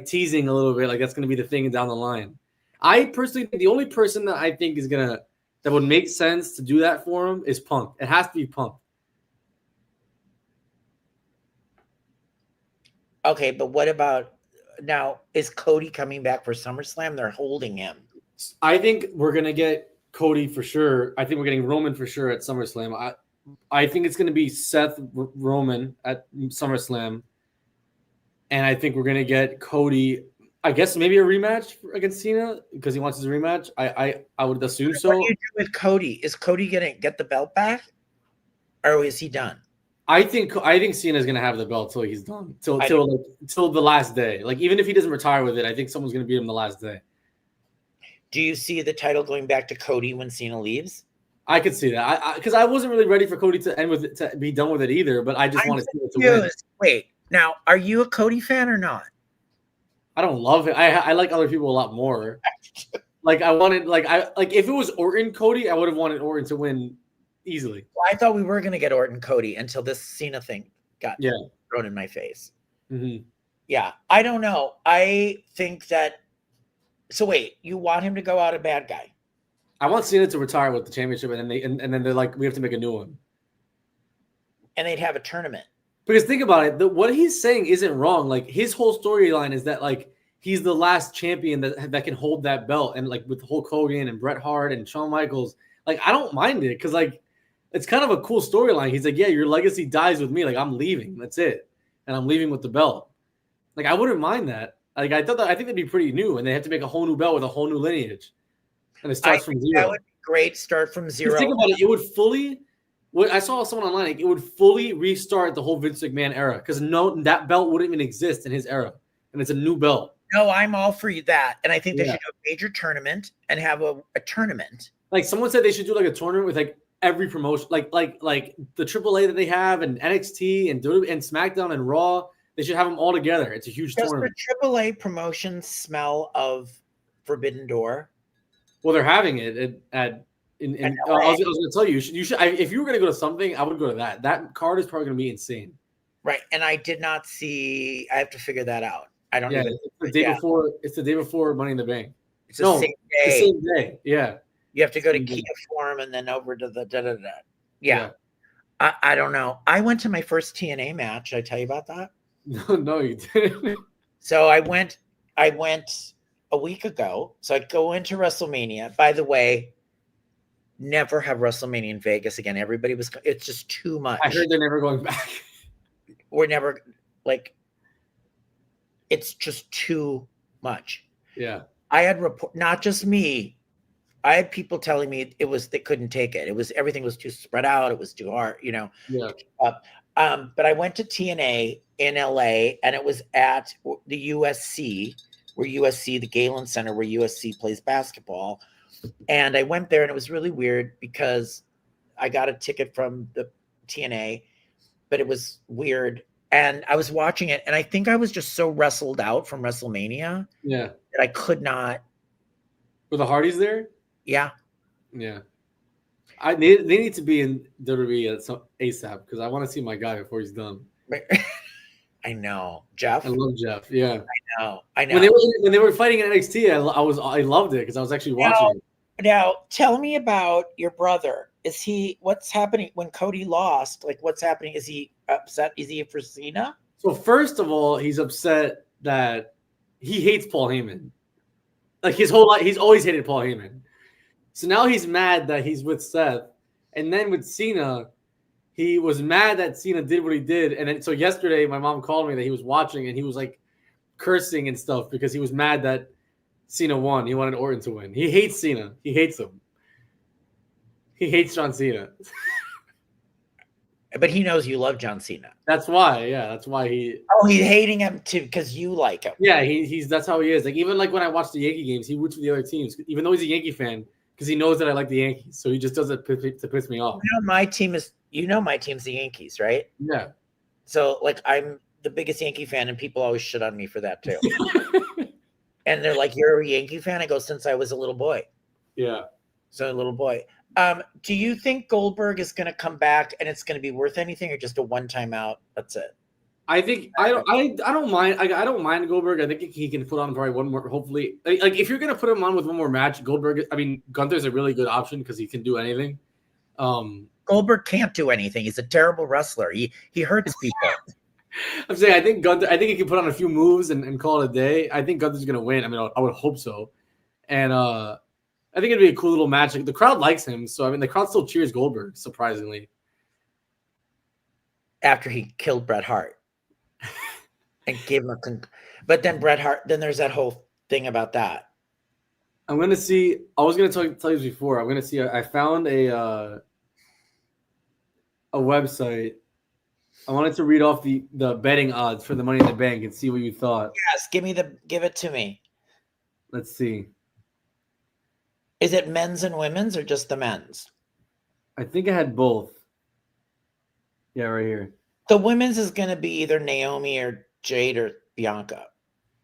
teasing a little bit, like that's going to be the thing down the line. I personally think the only person that I think is that would make sense to do that for him is Punk. It has to be Punk. Okay, but what about now? Is Cody coming back for SummerSlam? They're holding him. I think we're going to get Cody for sure. I think we're getting Roman for sure at SummerSlam. I think it's going to be Seth Roman at SummerSlam. And I think we're gonna get Cody. I guess maybe a rematch against Cena because he wants his rematch. I would assume so. What do you do with Cody? Is Cody gonna get the belt back, or is he done? I think Cena's gonna have the belt till he's done, till the last day. Like even if he doesn't retire with it, I think someone's gonna beat him the last day. Do you see the title going back to Cody when Cena leaves? I could see that. Because I wasn't really ready for Cody to end with it, to be done with it either. But I just wanted Cena to win. Wait, now are you a Cody fan or not? I don't love it. I like other people a lot more. Like I wanted, if it was Orton Cody, I would have wanted Orton to win easily. Well, I thought we were gonna get Orton Cody until this Cena thing got thrown in my face. Mm-hmm. Yeah, I don't know. I think that. So wait, you want him to go out a bad guy? I want Cena to retire with the championship, and then they're like, we have to make a new one, and they'd have a tournament. Because think about it, what he's saying isn't wrong. Like his whole storyline is that like he's the last champion that can hold that belt, and like with Hulk Hogan and Bret Hart and Shawn Michaels, like I don't mind it because like it's kind of a cool storyline. He's like, yeah, your legacy dies with me. Like I'm leaving, that's it, and I'm leaving with the belt. Like I wouldn't mind that. Like I think that'd be pretty new, and they have to make a whole new belt with a whole new lineage, and it starts from zero. That would be great. Start from zero. Think about it. It would fully. What I saw someone online, like, it would fully restart the whole Vince McMahon era because that belt wouldn't even exist in his era, and it's a new belt. No, I'm all for that, and I think they should do a major tournament and have a tournament. Like someone said, they should do like a tournament with like every promotion, like the AAA that they have, and NXT and WWE and SmackDown and Raw. They should have them all together. It's a huge tournament. Does the AAA promotion smell of Forbidden Door? Well, they're having it at. I was going to tell you, you should. If you were going to go to something, I would go to that. That card is probably going to be insane. Right, and I did not see. I have to figure that out. I don't. Yeah, it's the day before. It's the day before Money in the Bank. It's the same day. The same day. Yeah. You have to go to Kia Forum and then over to the da. Yeah. I don't know. I went to my first TNA match. Did I tell you about that? No, you didn't. So I went a week ago. So I go into WrestleMania. By the way, never have WrestleMania in Vegas again. It's just too much. I heard they're never going back. We're never it's just too much. Yeah. I had not just me. I had people telling me they couldn't take it. Everything was too spread out. It was too hard, Yeah. But I went to TNA in LA, and it was at the USC, the Galen Center, where USC plays basketball. And I went there, and it was really weird because I got a ticket from the TNA, but it was weird. And I was watching it, and I think I was just so wrestled out from WrestleMania that I could not. Were the Hardys there? Yeah. Yeah. They need to be in WWE ASAP because I want to see my guy before he's done. I know. Jeff? I love Jeff. Yeah. I know. When they were fighting in NXT, I loved it because I was actually watching it. Now, tell me about your brother. What's happening when Cody lost? Like, what's happening? Is he upset? Is he for Cena? So, first of all, he's upset that he hates Paul Heyman. Like, his whole life, he's always hated Paul Heyman. So now he's mad that he's with Seth. And then with Cena, he was mad that Cena did what he did. And then, so yesterday, my mom called me that he was watching, and he was, like, cursing and stuff because he was mad that Cena won. He wanted Orton to win. He hates Cena. He hates him. He hates John Cena. But he knows you love John Cena. That's why. Yeah, that's why he. Oh, he's hating him too because you like him. Yeah, he's that's how he is. Like even like when I watch the Yankee games, he roots for the other teams, even though he's a Yankee fan, because he knows that I like the Yankees. So he just does it to piss me off. My team's the Yankees, right? Yeah. So like I'm the biggest Yankee fan, and people always shit on me for that too. And they're like, "You're a Yankee fan?" I go, "Since I was a little boy." Yeah. So a little boy. Do you think Goldberg is going to come back and it's going to be worth anything, or just a one-time out? That's it. I think I don't mind. I don't mind Goldberg. I think he can put on probably one more. Hopefully, like if you're going to put him on with one more match, Goldberg. I mean, Gunther's a really good option because he can do anything. Goldberg can't do anything. He's a terrible wrestler. He hurts people. I'm saying I think Gunther. I think he can put on a few moves and call it a day. I think Gunther's going to win. I mean, I would hope so. And I think it'd be a cool little match. Like, the crowd likes him, so I mean, the crowd still cheers Goldberg. Surprisingly, after he killed Bret Hart. and gave him but then Bret Hart, then there's that whole thing about that. I'm gonna see. I was gonna tell you this before. I'm gonna see. I found a website. I wanted to read off the betting odds for the Money in the Bank and see what you thought. Yes, give it to me. Let's see. Is it men's and women's or just the men's? I think I had both. Yeah, right here. The women's is going to be either Naomi or Jade or Bianca.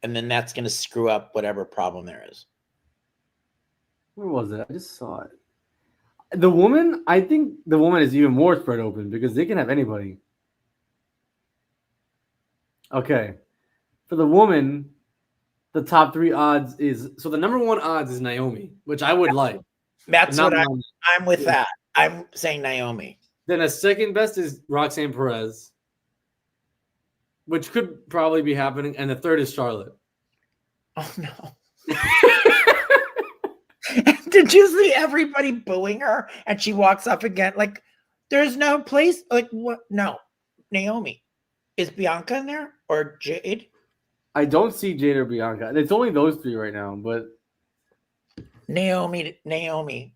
And then that's going to screw up whatever problem there is. Where was it? I just saw it. The woman, I think the woman is even more spread open because they can have anybody. Okay. For the woman, the top 3 odds is... So the number 1 odds is Naomi, which I would like. That's what I'm with that. I'm saying Naomi. Then a second best is Roxanne Perez, which could probably be happening. And the third is Charlotte. Oh, no. Did you see everybody booing her? And she walks up again. Like, there's no place. Like, what? No. Naomi. Is Bianca in there? Or Jade? I don't see Jade or Bianca. It's only those 3 right now, but... Naomi.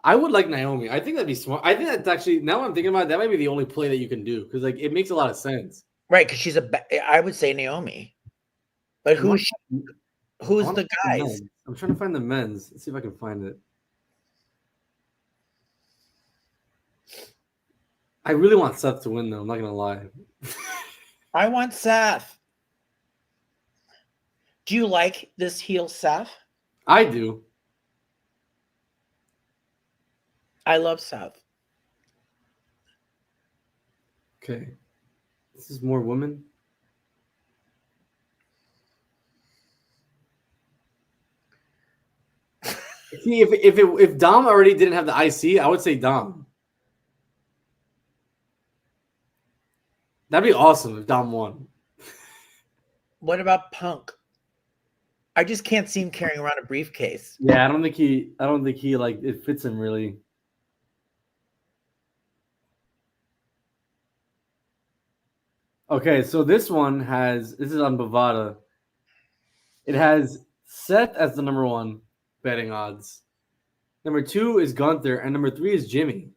I would like Naomi. I think that'd be smart. I think that's actually, now I'm thinking about it, that might be the only play that you can do because like it makes a lot of sense. Right, because I would say Naomi. But who's the guys? I'm trying to find the men's. Let's see if I can find it. I really want Seth to win though, I'm not gonna lie. I want Seth. Do you like this heel Seth? I do. I love Seth. Okay. This is more women. See, if Dom already didn't have the IC, I would say Dom. That'd be awesome if Dom won. What about Punk? I just can't see him carrying around a briefcase. Yeah, I don't think he like it fits him really. Okay, so this is on Bovada. It has Seth as the number 1 betting odds. Number 2 is Gunther, and number 3 is Jimmy.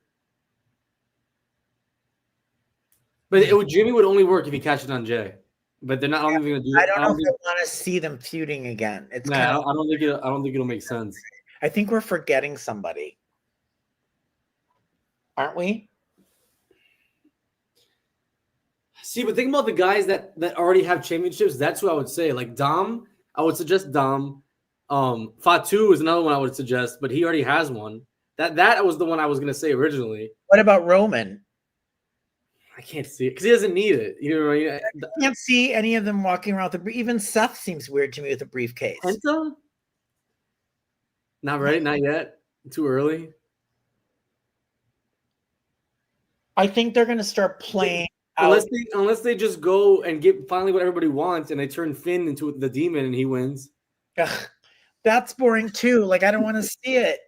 But Jimmy would only work if he catches it on Jay. But they're not even going to do that. I don't know if I want to see them feuding again. I don't think it'll make sense. I think we're forgetting somebody. Aren't we? See, but think about the guys that already have championships. That's who I would say. Like Dom, I would suggest Dom. Fatu is another one I would suggest, but he already has one. That was the one I was going to say originally. What about Roman? I can't see it because he doesn't need it. You know, I can't see any of them walking around with even Seth seems weird to me with a briefcase. Penta? Not right, not yet. Too early. I think they're going to start playing. Unless they just go and get finally what everybody wants, and they turn Finn into the demon and he wins. Ugh, that's boring too. Like I don't want to see it.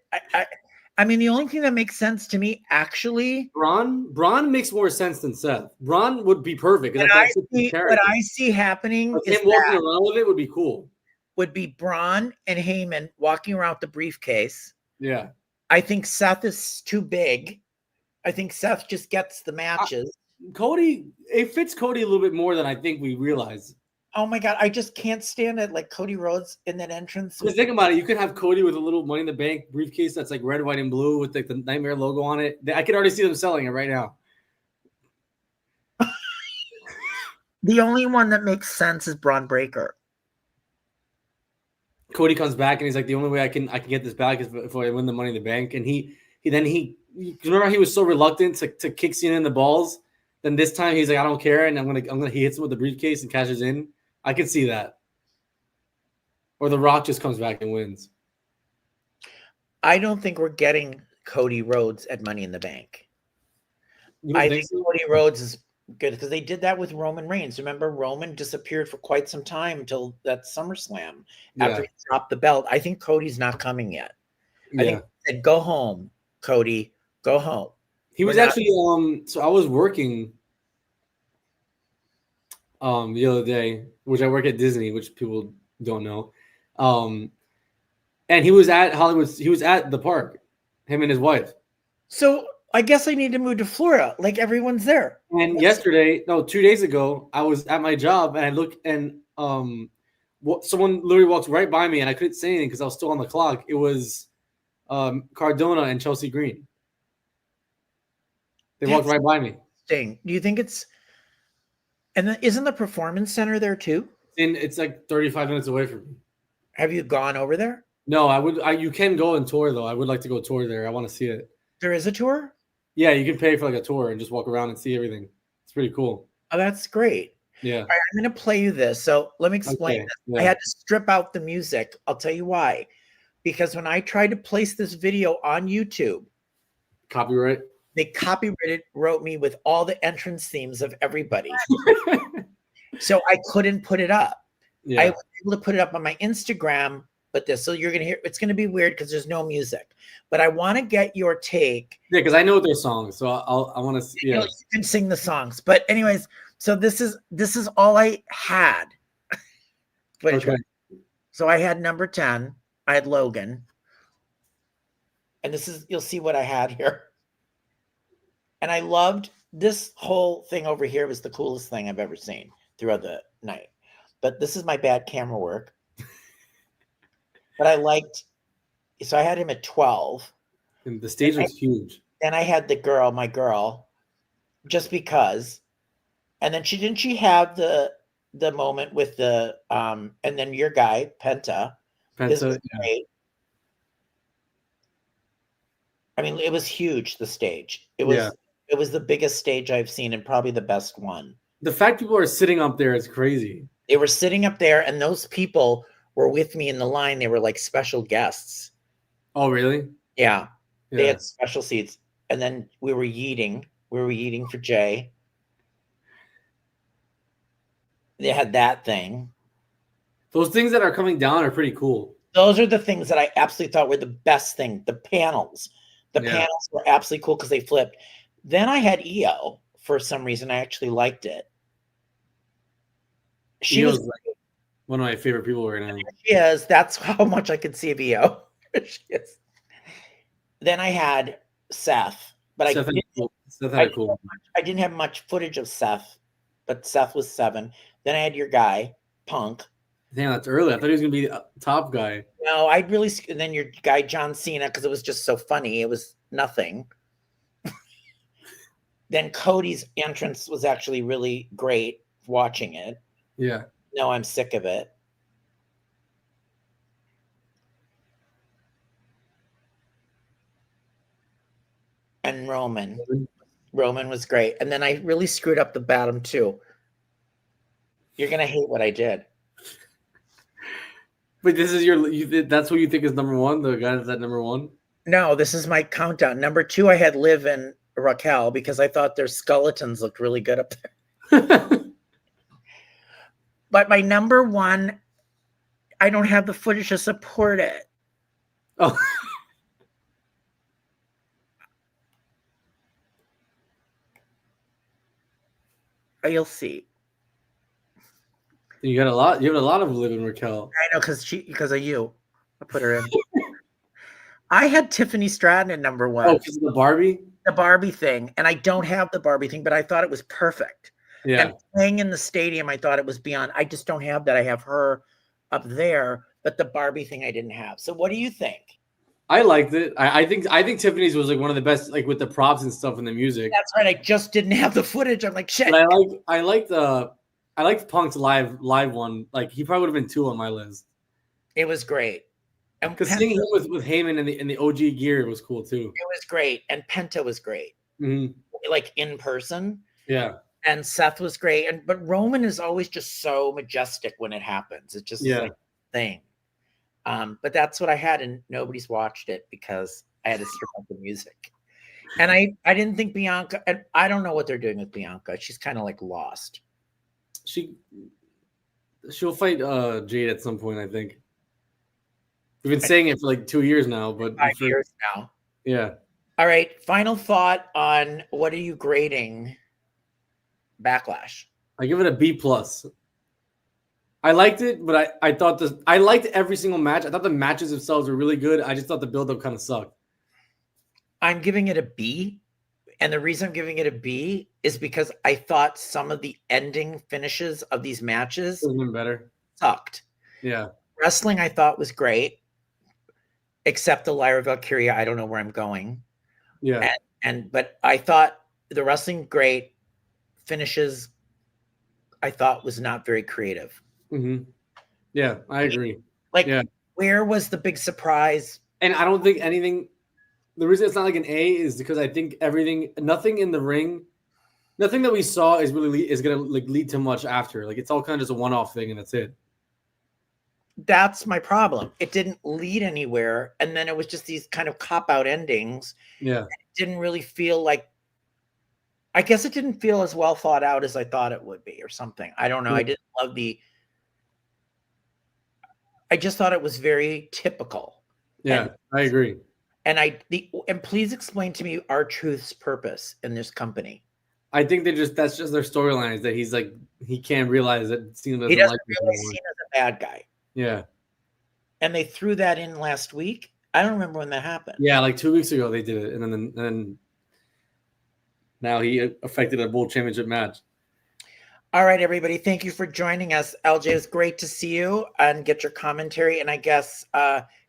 I mean, the only thing that makes sense to me, actually, Braun makes more sense than Seth. Braun would be perfect. What I see happening is him walking around with it would be cool. Would be Braun and Heyman walking around with the briefcase. Yeah, I think Seth is too big. I think Seth just gets the matches. Cody, it fits Cody a little bit more than I think we realize. Oh my God, I just can't stand it. Like Cody Rhodes in that entrance. Because think about it, you could have Cody with a little Money in the Bank briefcase that's like red, white, and blue with like the Nightmare logo on it. I could already see them selling it right now. The only one that makes sense is Braun Breaker. Cody comes back and he's like, the only way I can get this back is if I win the Money in the Bank. And he remember he was so reluctant to kick Cena in the balls. Then this time he's like, I don't care, and he hits him with the briefcase and cashes in. I can see that. Or The Rock just comes back and wins. I don't think we're getting Cody Rhodes at Money in the Bank. I think Cody Rhodes is good because they did that with Roman Reigns. Remember, Roman disappeared for quite some time until that SummerSlam after he dropped the belt. I think Cody's not coming yet. I think he said, go home, Cody, go home. He was actually so I was working the other day, which I work at Disney, which people don't know. And he was at Hollywood. He was at the park, him and his wife. So I guess I need to move to Florida. Like everyone's there. And 2 days ago, I was at my job and I look and someone literally walked right by me and I couldn't say anything because I was still on the clock. It was Cardona and Chelsea Green. They walked right by me. Do you think it's? And then isn't the Performance Center there too? And it's like 35 minutes away from me. Have you gone over there? No, I would. You can go and tour though. I would like to go tour there. I want to see it. There is a tour? Yeah, you can pay for like a tour and just walk around and see everything. It's pretty cool. Oh, that's great. Yeah. All right, I'm going to play you this. So let me explain this. Yeah. I had to strip out the music. I'll tell you why. Because when I tried to place this video on YouTube, copyright. They copyrighted, wrote me with all the entrance themes of everybody. So I couldn't put it up. Yeah. I was able to put it up on my Instagram, but so you're going to hear, it's going to be weird because there's no music, but I want to get your take. Yeah. Cause I know their songs. So I want to see. Yeah. You can sing the songs, but anyways, so this is all I had. Okay. So I had number 10. I had Logan. And you'll see what I had here. And I loved this whole thing over here was the coolest thing I've ever seen throughout the night. But this is my bad camera work. But I liked, so I had him at 12. And the stage was huge. Then I had my girl, just because. And then didn't she have the moment with the, and then your guy, Penta. This was great. I mean, it was huge, the stage. It was the biggest stage I've seen and probably the best one. The fact people are sitting up there is crazy. They were sitting up there, and those people were with me in the line. They were like special guests. Oh, really? Yeah. They had special seats. And then we were yeeting. We were yeeting for Jay. They had that thing. Those things that are coming down are pretty cool. Those are the things that I absolutely thought were the best thing. The panels. The panels were absolutely cool because they flipped. Then I had EO for some reason. I actually liked it. She was like one of my favorite people right now. She is. That's how much I could see of EO. She is. Then I had Seth, but I didn't have much footage of Seth, but Seth was 7. Then I had your guy, Punk. Damn, that's early. I thought he was going to be the top guy. No, and then your guy, John Cena, because it was just so funny. It was nothing. Then Cody's entrance was actually really great watching it. Yeah. No, I'm sick of it. And Roman was great. And then I really screwed up the bottom too. You're going to hate what I did. But this is that's what you think is number 1? The guy that's at number 1? No, this is my countdown. Number 2, I had Liv and Raquel because I thought their skeletons looked really good up there. But my number 1, I don't have the footage to support it. Oh. You'll see. You have a lot of Liv and Raquel. I know because of you. I put her in. I had Tiffany Stratton at number 1. Oh, because of the Barbie? The Barbie thing. And I don't have the Barbie thing, but I thought it was perfect. Yeah. And playing in the stadium, I thought it was beyond. I just don't have that. I have her up there, but the Barbie thing I didn't have. So what do you think? I liked it. I think Tiffany's was like one of the best, like with the props and stuff and the music. That's right. I just didn't have the footage. I'm like, shit. But I liked Punk's live one. Like he probably would have been 2 on my list. It was great. And because seeing him with Heyman in the OG gear was cool too. It was great, and Penta was great. Mm-hmm. Like in person. Yeah. And Seth was great, but Roman is always just so majestic when it happens. It's just like a thing. But that's what I had, and nobody's watched it because I had to strip out the music. And I didn't think Bianca, and I don't know what they're doing with Bianca. She's kind of like lost. She'll fight Jade at some point, I think. We've been saying it for like 2 years now, but 5 years now. Yeah. All right. Final thought on what are you grading Backlash? I give it a B+. I liked it, but I thought I liked every single match. I thought the matches themselves were really good. I just thought the build-up kind of sucked. I'm giving it a B. And the reason I'm giving it a B is because I thought some of the ending finishes of these matches better. Sucked. Yeah. Wrestling I thought was great, except the Lyra Valkyria. I don't know where I'm going. Yeah. But I thought the wrestling great, finishes I thought was not very creative. Mm-hmm. Yeah, I agree. Like, where was the big surprise? And I don't think anything. The reason it's not like an A is because I think nothing in the ring, nothing that we saw is going to like lead to much after. Like, it's all kind of just a one-off thing, and that's it. That's my problem. It didn't lead anywhere, and then it was just these kind of cop-out endings. Yeah, it didn't really feel like. I guess it didn't feel as well thought out as I thought it would be, or something. I don't know. Yeah. I didn't love I just thought it was very typical. Yeah, I agree. And please explain to me R-Truth's purpose in this company. I think that's just their storyline, is that he's like, he can't realize that Cena he doesn't realize Cena's a bad guy. Yeah. And they threw that in last week. I don't remember when that happened. Yeah, like 2 weeks ago they did it, and then now he affected a World Championship match. All right, everybody. Thank you for joining us. LJ, it's great to see you and get your commentary. And I guess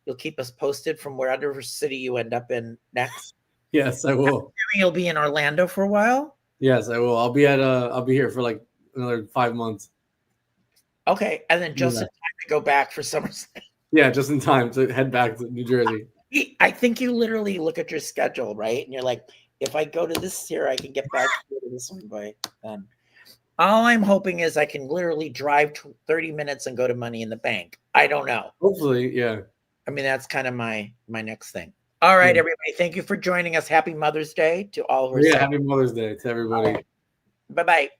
you'll keep us posted from wherever city you end up in next. Yes, I will. You'll be in Orlando for a while? Yes, I will. I'll be here for like another 5 months. Okay. And then just in time to go back for SummerSlam. Yeah, just in time to head back to New Jersey. I think you literally look at your schedule, right? And you're like, if I go to this here, I can get back to this one by then. All I'm hoping is I can literally drive 30 minutes and go to Money in the Bank. I don't know. Hopefully, yeah. I mean, that's kind of my next thing. All right, everybody. Thank you for joining us. Happy Mother's Day to all who are happy Mother's Day to everybody. Bye-bye.